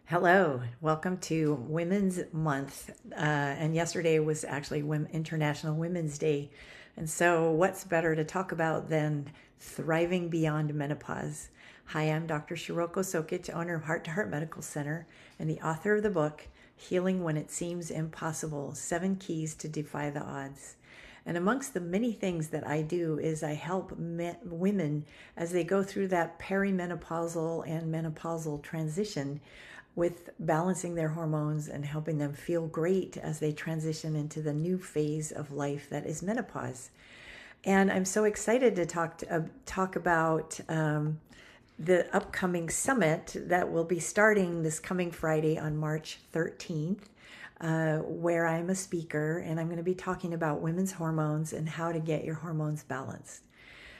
Hello, welcome to Women's Month. And yesterday was actually International Women's Day. And so, what's better to talk about than thriving beyond menopause? Hi, I'm Dr. Shiroko Sokitch, owner of Heart to Heart Medical Center and the author of the book, Healing When It Seems Impossible: 7 Keys to Defy the Odds. And amongst the many things that I do is I help women as they go through that perimenopausal and menopausal transition with balancing their hormones and helping them feel great as they transition into the new phase of life that is menopause. And I'm so excited to talk about the upcoming summit that will be starting this coming Friday on March 13th, where I'm a speaker and I'm going to be talking about women's hormones and how to get your hormones balanced.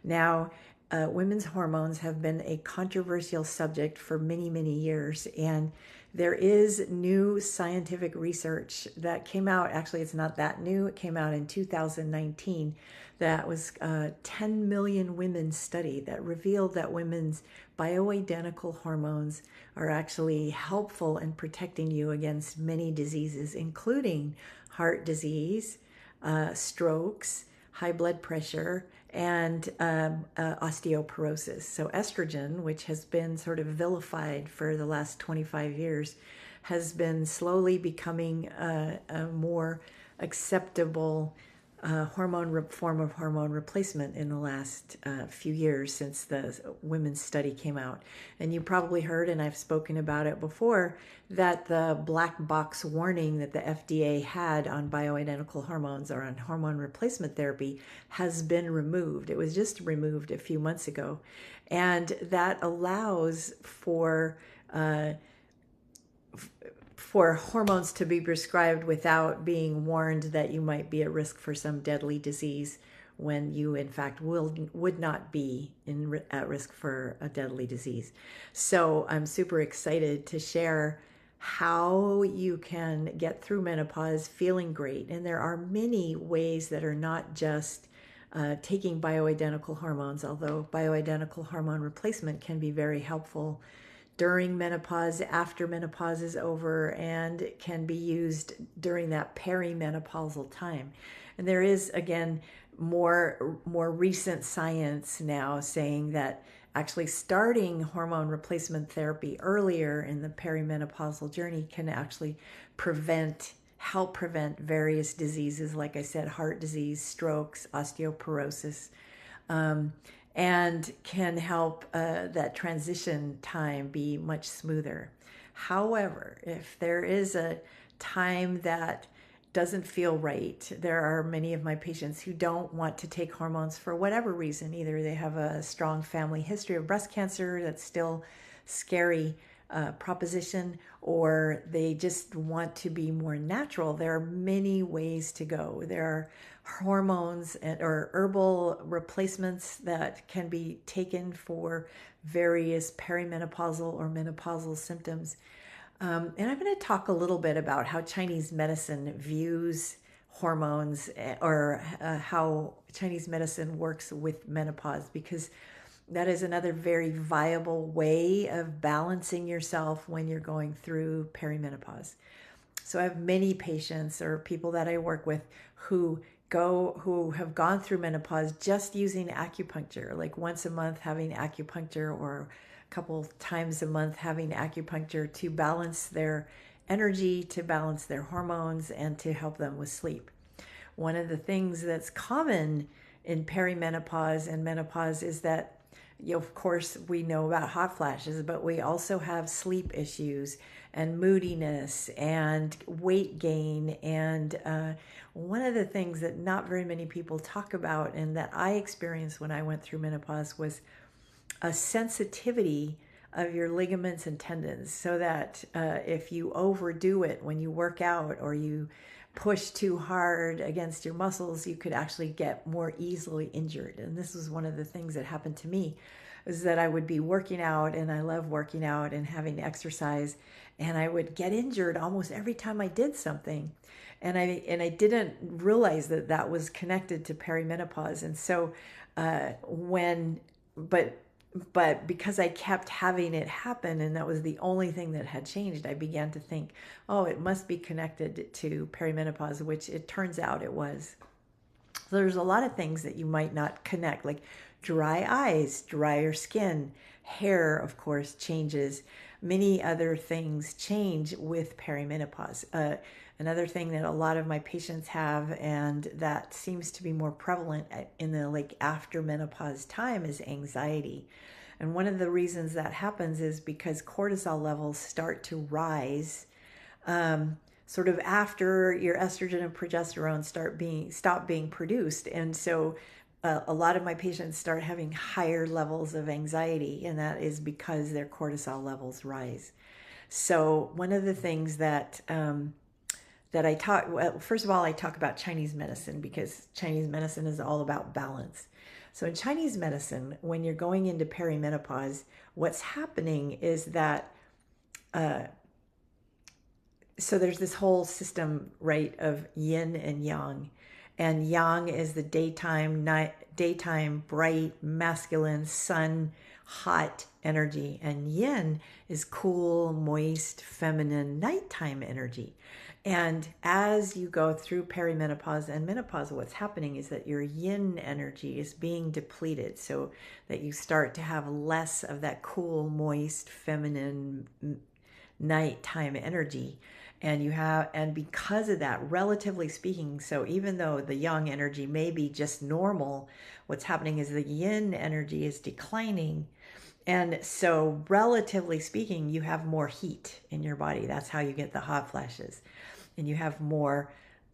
Now, women's hormones have been a controversial subject for many, many years, and there is new scientific research that came out. Actually, it's not that new. It came out in 2019. That was a 10 million women study that revealed that women's bioidentical hormones are actually helpful in protecting you against many diseases, including heart disease, strokes, high blood pressure, and osteoporosis. So estrogen, which has been sort of vilified for the last 25 years, has been slowly becoming a more acceptable form of hormone replacement in the last few years since the women's study came out. And you probably heard, and I've spoken about it before, that the black box warning that the FDA had on bioidentical hormones or on hormone replacement therapy has been removed. It was just removed a few months ago. And that allows for hormones to be prescribed without being warned that you might be at risk for some deadly disease when you in fact would not be at risk for a deadly disease. So I'm super excited to share how you can get through menopause feeling great. And there are many ways that are not just taking bioidentical hormones, although bioidentical hormone replacement can be very helpful during menopause, after menopause is over, and it can be used during that perimenopausal time. And there is, again, more recent science now saying that actually starting hormone replacement therapy earlier in the perimenopausal journey can actually help prevent various diseases, like I said, heart disease, strokes, osteoporosis, and can help that transition time be much smoother. However, if there is a time that doesn't feel right, there are many of my patients who don't want to take hormones for whatever reason. Either they have a strong family history of breast cancer that's still scary proposition, or they just want to be more natural. There are many ways to go. There are hormones or herbal replacements that can be taken for various perimenopausal or menopausal symptoms. And I'm going to talk a little bit about how Chinese medicine views hormones, or how Chinese medicine works with menopause, because that is another very viable way of balancing yourself when you're going through perimenopause. So I have many patients or people that I work with who have gone through menopause just using acupuncture, like once a month having acupuncture, or a couple times a month having acupuncture to balance their energy, to balance their hormones, and to help them with sleep. One of the things that's common in perimenopause and menopause is that, of course, we know about hot flashes, but we also have sleep issues and moodiness and weight gain. And one of the things that not very many people talk about, and that I experienced when I went through menopause, was a sensitivity of your ligaments and tendons, so that if you overdo it when you work out, or you push too hard against your muscles, you could actually get more easily injured. And this was one of the things that happened to me, is that I would be working out, and I love working out and having exercise, and I would get injured almost every time I did something. And I didn't realize that that was connected to perimenopause. And so but But because I kept having it happen and that was the only thing that had changed, I began to think, oh, it must be connected to perimenopause, which it turns out it was. So there's a lot of things that you might not connect, like dry eyes, drier skin, hair, of course, changes. Many other things change with perimenopause. Another thing that a lot of my patients have, and that seems to be more prevalent in the like after menopause time, is anxiety. And one of the reasons that happens is because cortisol levels start to rise sort of after your estrogen and progesterone stop being produced. And so a lot of my patients start having higher levels of anxiety, and that is because their cortisol levels rise. So one of the things that that I talk, well, first of all, I talk about Chinese medicine because Chinese medicine is all about balance. So in Chinese medicine, when you're going into perimenopause, what's happening is that so there's this whole system, right, of yin and yang. And yang is the daytime, night, daytime, bright, masculine, sun, hot energy. And yin is cool, moist, feminine, nighttime energy. And as you go through perimenopause and menopause, what's happening is that your yin energy is being depleted so that you start to have less of that cool, moist, feminine, nighttime energy. And because of that, relatively speaking, so even though the yang energy may be just normal, what's happening is the yin energy is declining. And so relatively speaking, you have more heat in your body. That's how you get the hot flashes. And you have more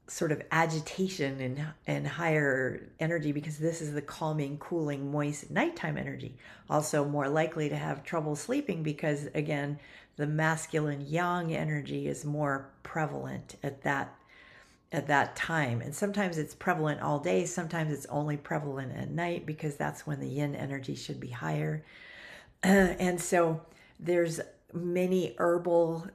sort of agitation and higher energy because this is the calming, cooling, moist nighttime energy. Also more likely to have trouble sleeping because, again, the masculine yang energy is more prevalent at that time. And sometimes it's prevalent all day. Sometimes it's only prevalent at night because that's when the yin energy should be higher. And so there's many herbal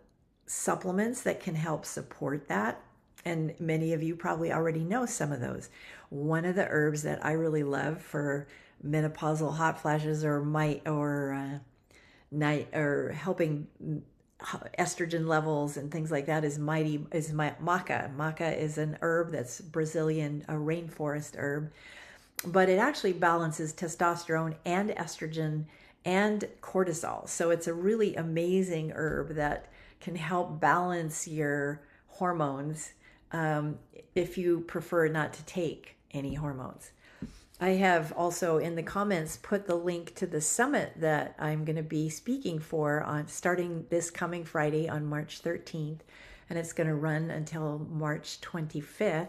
supplements that can help support that. And many of you probably already know some of those. One of the herbs that I really love for menopausal hot flashes or helping estrogen levels and things like that is Maca. Maca is an herb that's Brazilian, a rainforest herb, but it actually balances testosterone and estrogen and cortisol. So it's a really amazing herb that can help balance your hormones if you prefer not to take any hormones. I have also in the comments put the link to the summit that I'm going to be speaking for on starting this coming Friday on March 13th, and it's going to run until March 25th.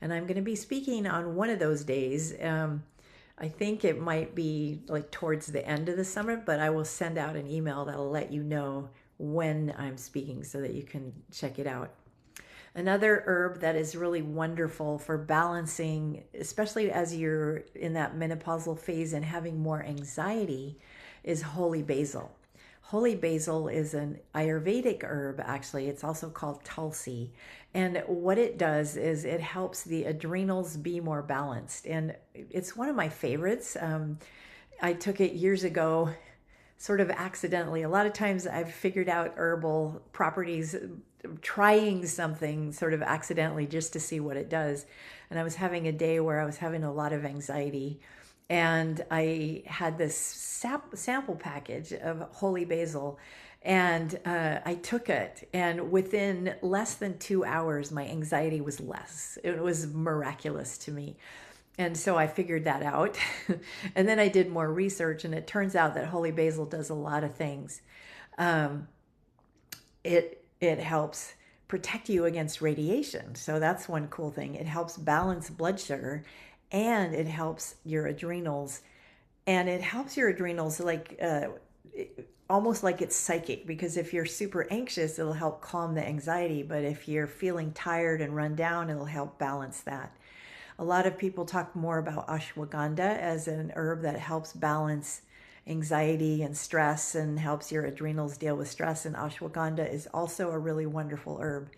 And I'm going to be speaking on one of those days. I think it might be like towards the end of the summit, but I will send out an email that'll let you know when I'm speaking so that you can check it out. Another herb that is really wonderful for balancing, especially as you're in that menopausal phase and having more anxiety, is holy basil. Holy basil is an Ayurvedic herb, actually. It's also called Tulsi. And what it does is it helps the adrenals be more balanced. And it's one of my favorites. I took it years ago, sort of accidentally. A lot of times I've figured out herbal properties trying something sort of accidentally just to see what it does. And I was having a day where I was having a lot of anxiety, and I had this sample package of holy basil, and I took it, and within less than 2 hours my anxiety was less. It was miraculous to me. And so I figured that out. And then I did more research, and it turns out that holy basil does a lot of things. It helps protect you against radiation. So that's one cool thing. It helps balance blood sugar, and it helps your adrenals. And it helps your adrenals like almost like it's psychic, because if you're super anxious, it'll help calm the anxiety. But if you're feeling tired and run down, it'll help balance that. A lot of people talk more about ashwagandha as an herb that helps balance anxiety and stress and helps your adrenals deal with stress. And ashwagandha is also a really wonderful herb.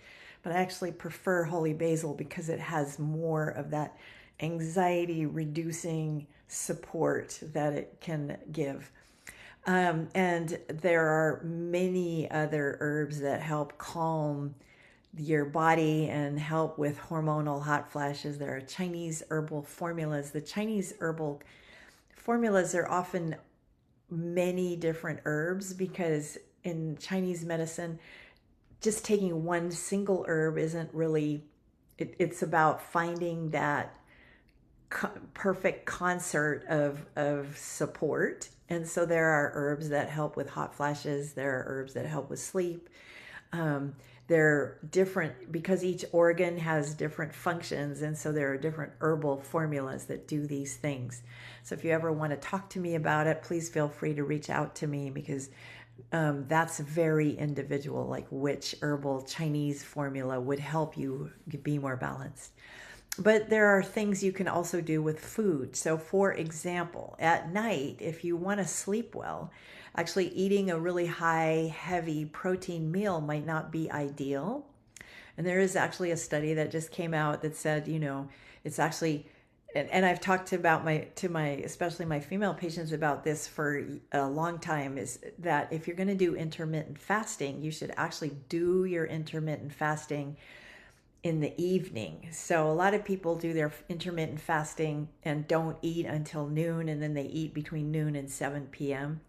But I actually prefer holy basil because it has more of that anxiety reducing support that it can give. And there are many other herbs that help calm your body and help with hormonal hot flashes. There are Chinese herbal formulas. The Chinese herbal formulas are often many different herbs because in Chinese medicine, just taking one single herb isn't really, it's about finding that perfect concert of support. And so there are herbs that help with hot flashes, there are herbs that help with sleep. Um, they're different because each organ has different functions, and so there are different herbal formulas that do these things. So if you ever want to talk to me about it, please feel free to reach out to me because that's very individual, like which herbal Chinese formula would help you be more balanced. But there are things you can also do with food. So, for example, at night, if you want to sleep well, actually eating a really high, heavy protein meal might not be ideal. And there is actually a study that just came out that said, it's actually, and I've talked about especially my female patients about this for a long time, is that if you're going to do intermittent fasting, you should actually do your intermittent fasting in the evening. So a lot of people do their intermittent fasting and don't eat until noon, and then they eat between noon and 7 p.m.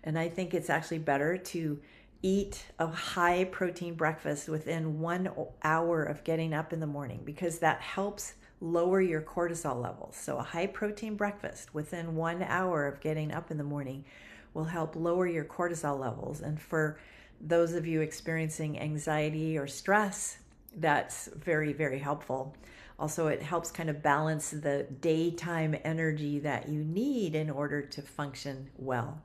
And I think it's actually better to eat a high protein breakfast within 1 hour of getting up in the morning because that helps lower your cortisol levels. So a high protein breakfast within 1 hour of getting up in the morning will help lower your cortisol levels. And for those of you experiencing anxiety or stress, that's very, very helpful. Also, it helps kind of balance the daytime energy that you need in order to function well.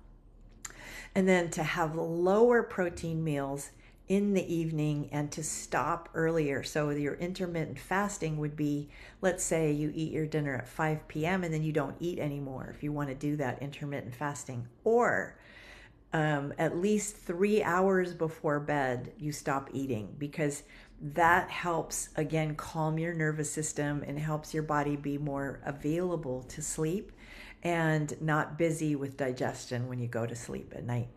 And then to have lower protein meals in the evening and to stop earlier. So your intermittent fasting would be, let's say you eat your dinner at 5 p.m. and then you don't eat anymore if you want to do that intermittent fasting. Or at least 3 hours before bed, you stop eating because that helps, again, calm your nervous system and helps your body be more available to sleep and not busy with digestion when you go to sleep at night.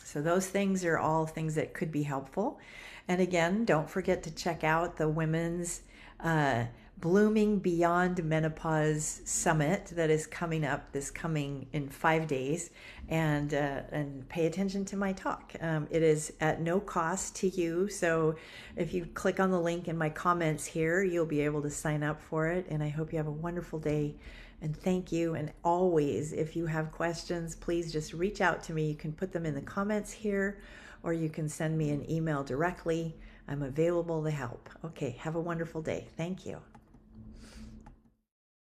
So those things are all things that could be helpful. And again, don't forget to check out the women's Blooming Beyond Menopause Summit that is coming up this coming in 5 days, and pay attention to my talk. It is at no cost to you, so if you click on the link in my comments here, you'll be able to sign up for it, and I hope you have a wonderful day, and thank you. And always, if you have questions, please just reach out to me. You can put them in the comments here, or you can send me an email directly. I'm available to help. Okay, have a wonderful day. Thank you.